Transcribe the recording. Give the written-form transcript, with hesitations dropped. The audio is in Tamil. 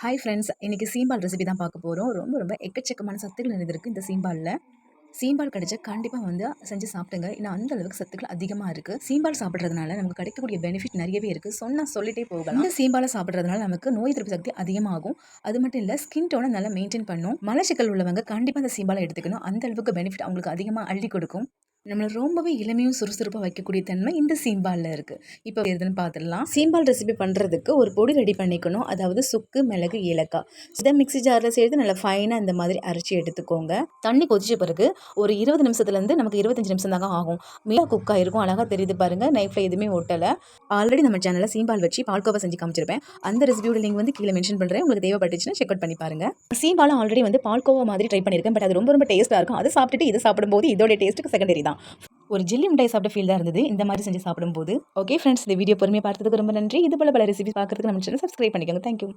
ஹாய் ஃப்ரெண்ட்ஸ், இன்னைக்கு சீம்பால் ரெசிபி தான் பார்க்க போகிறோம். ரொம்ப ரொம்ப எக்கச்சக்கமான சத்துக்கள் நிறைந்திருக்கு இந்த சீம்பாலில். சீம்பால் கிடைச்சா கண்டிப்பாக வந்து செஞ்சு சாப்பிடுங்க. ஏன்னா அந்த அளவுக்கு சத்துக்கள் அதிகமாக இருக்குது. சீம்பால் சாப்பிட்றதுனால நமக்கு கிடைக்கக்கூடிய பெனிஃபிட் நிறையவே இருக்குது. சொல்லிட்டே போகலாம். இந்த சீம்பாலை சாப்பிட்றதுனால நமக்கு நோய் எதிர்ப்பு சக்தி அதிகமாகும். அது மட்டும் இல்லை, ஸ்கின் டோனை நல்லா மெயின்டைன் பண்ணும். மலச்சிக்கல் உள்ளவங்க கண்டிப்பாக அந்த சீம்பாலை எடுத்துக்கணும். அந்த அளவுக்கு பெனிஃபிட் அவங்களுக்கு அதிகமாக அள்ளி கொடுக்கும். நம்மளை ரொம்பவே இளமையும் சுறுசுறுப்பாக வைக்கக்கூடிய தன்மை இந்த சீம்பாலில் இருக்குது. இப்போ எதுன்னு பார்த்துடலாம். சீம்பால் ரெசிபி பண்ணுறதுக்கு ஒரு பொடி ரெடி பண்ணிக்கணும். அதாவது சுக்கு, மிளகு, ஏலக்காய் இதை மிக்ஸி ஜாரில் சேர்த்து நல்லா ஃபைனாக இந்த மாதிரி அரைச்சி எடுத்துக்கோங்க. தண்ணி கொதிச்ச பிறகு ஒரு 20 நிமிஷத்துலேருந்து நமக்கு 25 நிமிஷம் தாங்க ஆகும். மீடியா குக்காக இருக்கும். அழகாக தெரியுது பாருங்கள். நைஃப்பில் எதுவுமே ஒட்டலை. ஆல்ரெடி நம்ம சேனலில் சீம்பால் வச்சு பால்கோவா செஞ்சு காமிச்சிருப்பேன். அந்த ரெசிபியோட லிங்க் வந்து கீழே மென்ஷன் பண்ணுறேன். உங்களுக்கு தேவைப்பட்டுச்சுன்னா செக் அவுட் பண்ணி பாருங்க. சீம்பாலை ஆல்ரெடி வந்து பால்கோவா மாதிரி ட்ரை பண்ணியிருக்கேன். பட் அது ரொம்ப ரொம்ப டேஸ்ட்டாக இருக்கும். அதை சாப்பிட்டுட்டு இதை சாப்பிடும்போது இதோட டேஸ்ட்டுக்கு செகண்டரி தான். ஒரு ஜில்லி மிட்டாய் சாப்பிட்ட ஃபீல் தான் இருந்தது இந்த மாதிரி செஞ்சு சாப்பிடும்போது. ஓகே ஃப்ரெண்ட்ஸ், இந்த வீடியோ பொறுமையாக பார்த்ததுக்கு ரொம்ப நன்றி. இது போல பல ரெசிபி பார்க்கறதுக்கு நம்ம சேனல் சப்ஸ்கிரைப் பண்ணிக்கோங்க. தேங்க்யூ.